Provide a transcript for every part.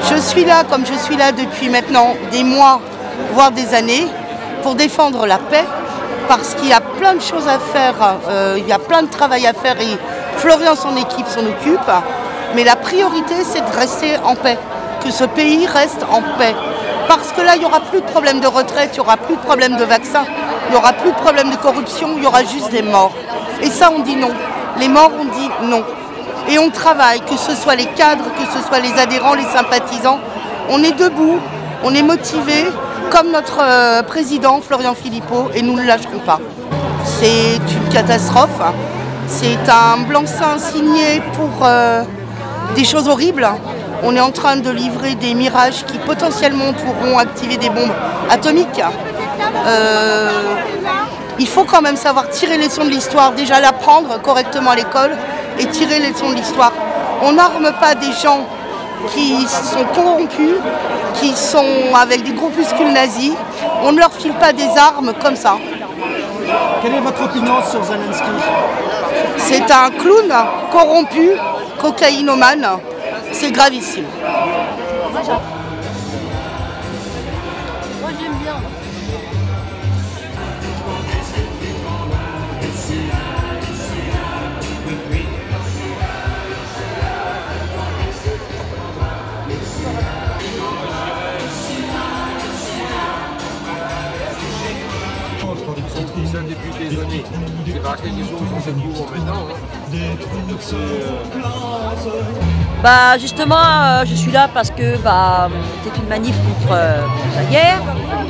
Je suis là, comme je suis là depuis maintenant des mois, voire des années, pour défendre la paix, parce qu'il y a plein de choses à faire, il y a plein de travail à faire et Florian, son équipe s'en occupe. Mais la priorité, c'est de rester en paix, que ce pays reste en paix. Parce que là, il n'y aura plus de problème de retraite, il n'y aura plus de problème de vaccin, il n'y aura plus de problème de corruption, il y aura juste des morts. Et ça, on dit non. Les morts, on dit non. Et on travaille, que ce soit les cadres, que ce soit les adhérents, les sympathisants. On est debout, on est motivés, comme notre président Florian Philippot, et nous ne lâcherons pas. C'est une catastrophe. C'est un blanc-seing signé pour des choses horribles. On est en train de livrer des mirages qui potentiellement pourront activer des bombes atomiques. Il faut quand même savoir tirer les leçons de l'histoire, déjà l'apprendre correctement à l'école et tirer les leçons de l'histoire. On n'arme pas des gens qui sont corrompus, qui sont avec des groupuscules nazis. On ne leur file pas des armes comme ça. Quelle est votre opinion sur Zelensky? C'est un clown corrompu, cocaïnomane. C'est gravissime. Moi j'aime bien. Ça depuis des années. C'est pas quelque chose qu'on sait toujours maintenant. Bah justement, je suis là parce que c'est une manif contre la guerre,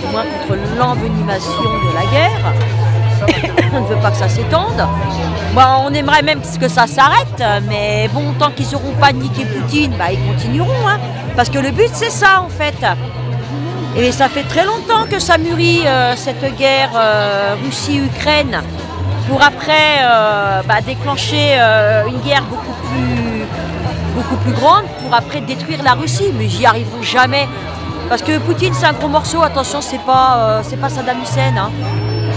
au moins contre l'envenimation de la guerre. On ne veut pas que ça s'étende. Bah, on aimerait même que ça s'arrête, mais bon, tant qu'ils n'auront pas niqué Poutine, bah, ils continueront. Hein, parce que le but, c'est ça en fait. Et ça fait très longtemps que ça mûrit, cette guerre Russie-Ukraine, pour après déclencher une guerre beaucoup plus grande, pour après détruire la Russie. Mais j'y arriveront jamais. Parce que Poutine, c'est un gros morceau, attention, c'est pas Saddam Hussein. Hein.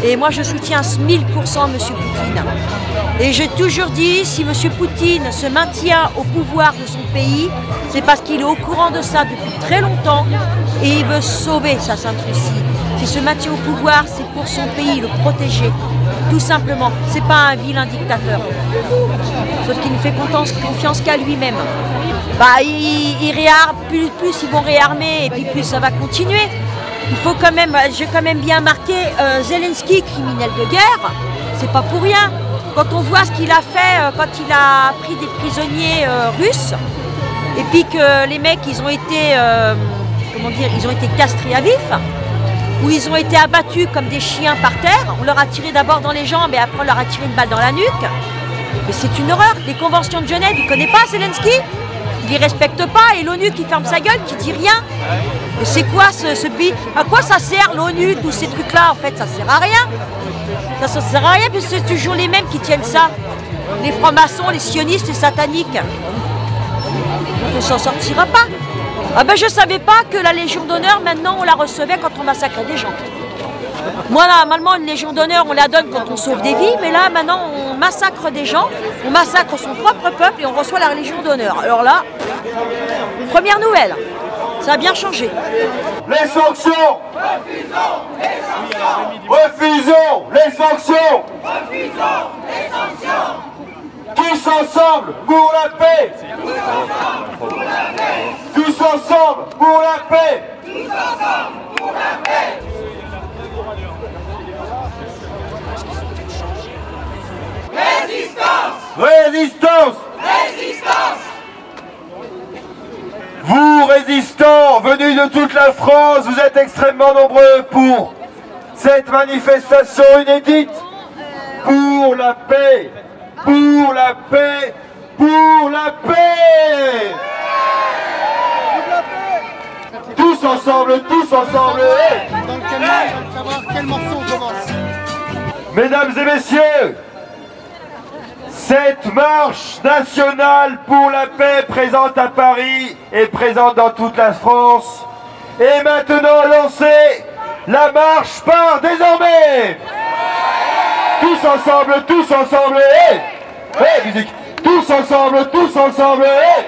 Et moi, je soutiens 1000% M. Poutine. Et j'ai toujours dit, si M. Poutine se maintient au pouvoir de son pays, c'est parce qu'il est au courant de ça depuis très longtemps et il veut sauver sa Sainte Russie. S'il se maintient au pouvoir, c'est pour son pays, le protéger. Tout simplement. C'est pas un vilain dictateur. Sauf qu'il ne fait confiance qu'à lui-même. Bah, plus ils vont réarmer et puis plus ça va continuer. Il faut quand même, j'ai quand même bien marqué Zelensky, criminel de guerre, c'est pas pour rien. Quand on voit ce qu'il a fait, quand il a pris des prisonniers russes, et puis que les mecs, ils ont été, ils ont été castrés à vif, ou ils ont été abattus comme des chiens par terre, on leur a tiré d'abord dans les jambes et après on leur a tiré une balle dans la nuque. Mais c'est une horreur, les conventions de Genève, il connaît pas Zelensky? Il les respecte pas et l'ONU qui ferme sa gueule, qui dit rien. Mais c'est quoi ce pays? À quoi ça sert l'ONU, tous ces trucs-là? En fait, ça sert à rien. Ça sert à rien parce que c'est toujours les mêmes qui tiennent ça. Les francs-maçons, les sionistes, les sataniques. On ne s'en sortira pas. Ah ben je savais pas que la Légion d'honneur, maintenant, on la recevait quand on massacrait des gens. Moi, normalement, une Légion d'honneur, on la donne quand on sauve des vies, mais là, maintenant, on massacre des gens, on massacre son propre peuple et on reçoit la Légion d'honneur. Alors là, première nouvelle, ça a bien changé. Les sanctions! Refusons les sanctions! Refusons les sanctions! Tous ensemble pour la paix! Tous ensemble pour la paix! Tous ensemble pour la paix! Résistance! Résistance! Résistance! Vous, résistants, venus de toute la France, vous êtes extrêmement nombreux pour cette manifestation inédite pour la paix, pour la paix, pour la paix! Tous ensemble, tous ensemble! Dans quel savoir quel morceau on commence? Mesdames et messieurs, Cette marche nationale pour la paix présente à Paris et présente dans toute la France est maintenant lancée. La marche part désormais. Tous ensemble, hey, musique. Tous ensemble, hey.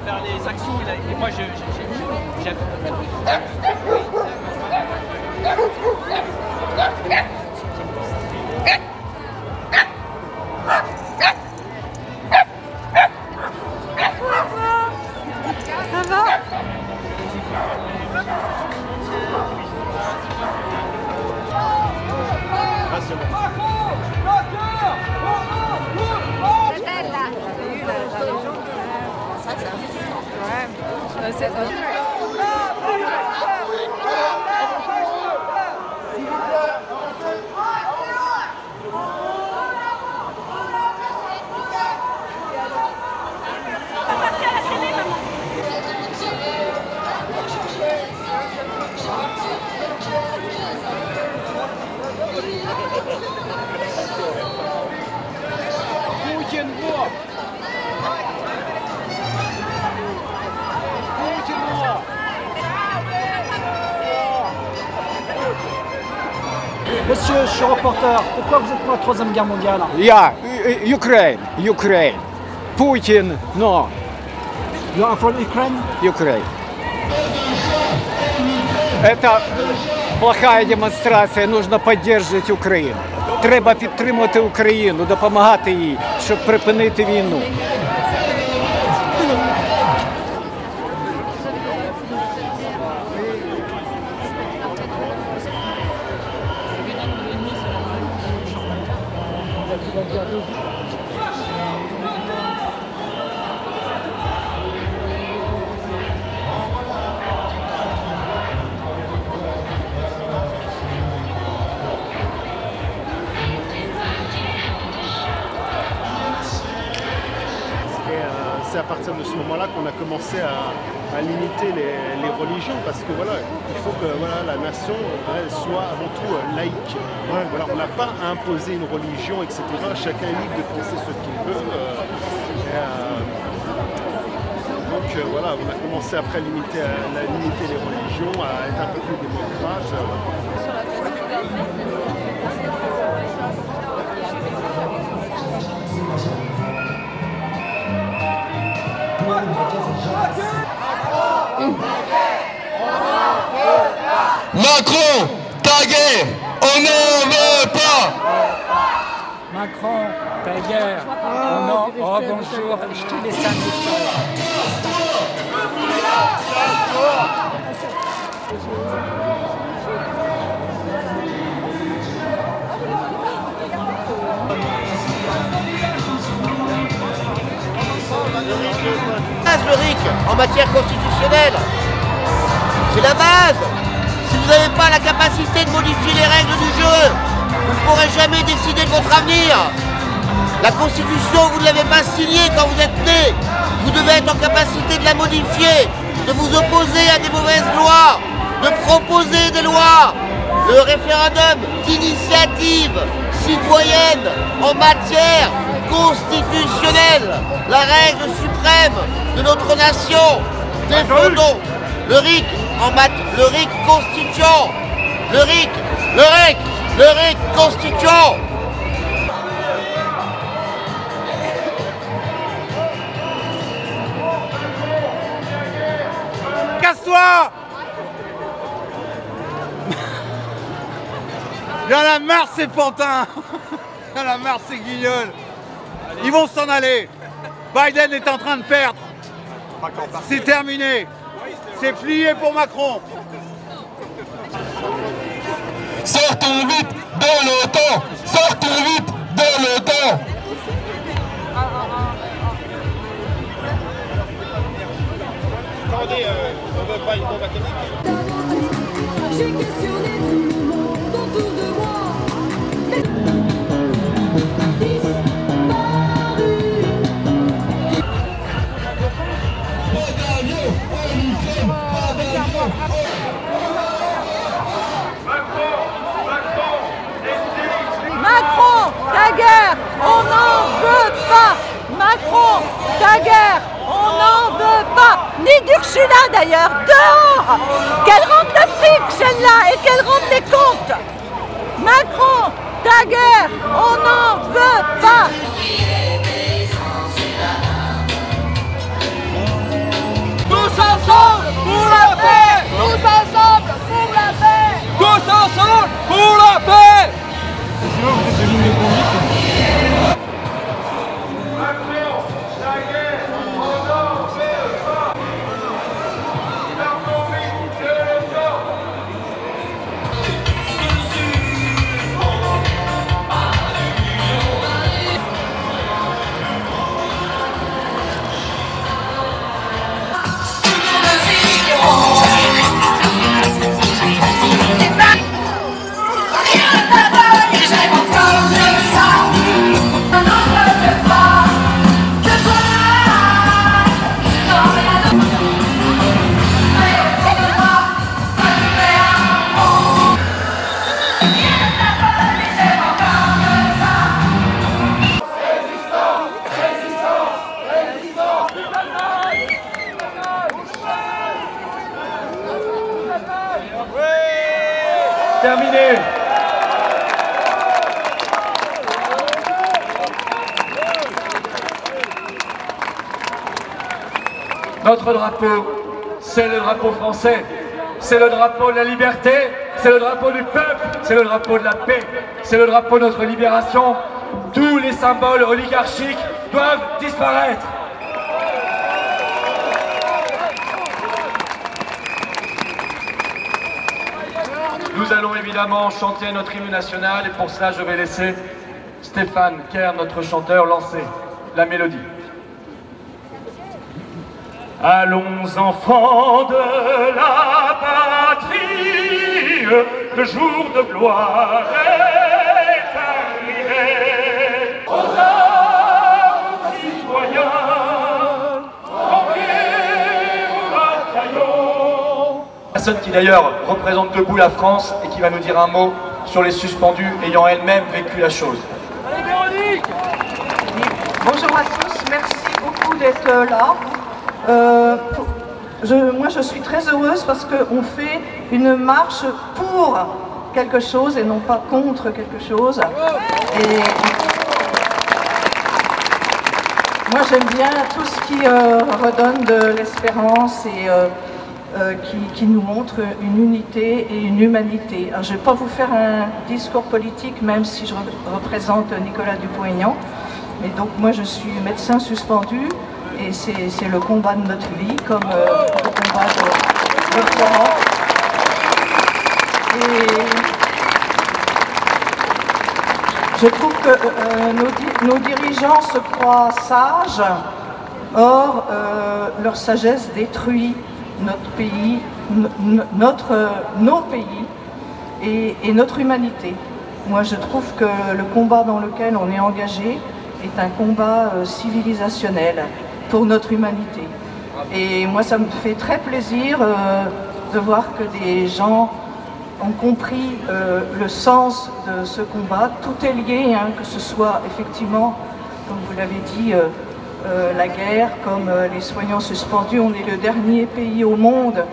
Faire les actions et moi j'aime. Ça va? Monsieur, je suis reporter. Pourquoi vous êtes pour la Troisième Guerre mondiale? Ukraine. Putin, no. You are from Ukraine? Ukraine. Это плохая демонстрація, нужно підтримувати Україну. Треба підтримувати Україну, допомагати їй, щоб припинити війну. C'est à partir de ce moment-là qu'on a commencé à limiter les religions, parce que voilà, il faut que voilà, la nation soit avant tout laïque. Voilà, on n'a pas à imposer une religion, etc. Chacun est libre de penser ce qu'il veut. Donc voilà, on a commencé après à limiter les religions, à être un peu plus démocrate. Macron, ta guerre, on n'en veut pas. Macron, ta guerre, on en... Oh bonjour, je te laisse un message. Le RIC en matière constitutionnelle, c'est la base. Si vous n'avez pas la capacité de modifier les règles du jeu, vous ne pourrez jamais décider de votre avenir. La Constitution, vous ne l'avez pas signée quand vous êtes né. Vous devez être en capacité de la modifier, de vous opposer à des mauvaises lois, de proposer des lois. Le référendum d'initiative citoyenne en matière constitutionnelle, la règle suprême de notre nation. Défendons le RIC le RIC constituant, le RIC constituant. Casse-toi! Il y en a marre ces pantins. Il y en a marre ces guignols. Ils vont s'en aller. Biden est en train de perdre. C'est terminé. C'est plié pour Macron. Sortons vite de l'OTAN! Sortons vite de l'OTAN! Attendez, on veut pas une bombe atomique. J'ai questionné tout le monde autour de moi. Macron, ta guerre, on n'en veut pas. Macron, ta guerre, on n'en veut pas. Ni d'Ursula d'ailleurs, dehors. Qu'elle rende le fric celle-là et qu'elle rende les comptes. Macron, ta guerre, on n'en veut pas. Tous ensemble pour la paix! Tous ensemble pour la paix. Tous ensemble pour la paix! Terminé. Notre drapeau, c'est le drapeau français. C'est le drapeau de la liberté, c'est le drapeau du peuple, c'est le drapeau de la paix, c'est le drapeau de notre libération. Tous les symboles oligarchiques doivent disparaître. Nous allons évidemment chanter notre hymne national et pour cela je vais laisser Stéphane Kern, notre chanteur, lancer la mélodie. Allons enfants de la patrie, le jour de gloire est arrivé. Aux armes citoyens, envoyez vos bataillons. Personne qui d'ailleurs représente debout la France et qui va nous dire un mot sur les suspendus ayant elle-même vécu la chose. Allez Véronique! Bonjour à tous, merci beaucoup d'être là. Moi je suis très heureuse parce qu'on fait une marche pour quelque chose et non pas contre quelque chose. Et moi j'aime bien tout ce qui redonne de l'espérance et qui nous montre une unité et une humanité. Alors, je ne vais pas vous faire un discours politique même si je représente Nicolas Dupont-Aignan. Mais donc moi je suis médecin suspendu. Et c'est le combat de notre vie, comme le combat de Florent. Et je trouve que nos dirigeants se croient sages, or leur sagesse détruit notre pays, nos pays et notre humanité. Moi je trouve que le combat dans lequel on est engagé est un combat civilisationnel pour notre humanité. Et moi, ça me fait très plaisir de voir que des gens ont compris le sens de ce combat. Tout est lié, hein, que ce soit effectivement, comme vous l'avez dit, la guerre, comme les soignants suspendus. On est le dernier pays au monde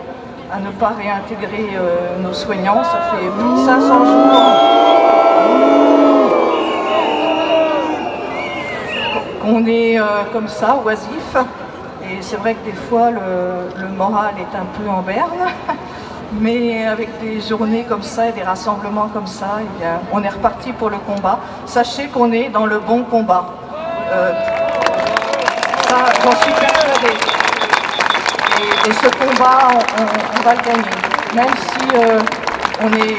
à ne pas réintégrer nos soignants. Ça fait plus de 500 jours qu'on est comme ça, oisif. Et c'est vrai que des fois, le moral est un peu en berne. Mais avec des journées comme ça et des rassemblements comme ça, eh bien, on est reparti pour le combat. Sachez qu'on est dans le bon combat. Ça, j'en suis persuadée. Et ce combat, on va le gagner. Même si on est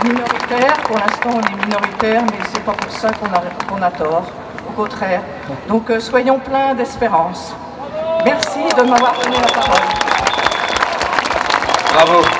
minoritaire, pour l'instant on est minoritaire, mais c'est pas pour ça qu'on a tort. Au contraire. Donc soyons pleins d'espérance. Merci de m'avoir donné la parole. Bravo.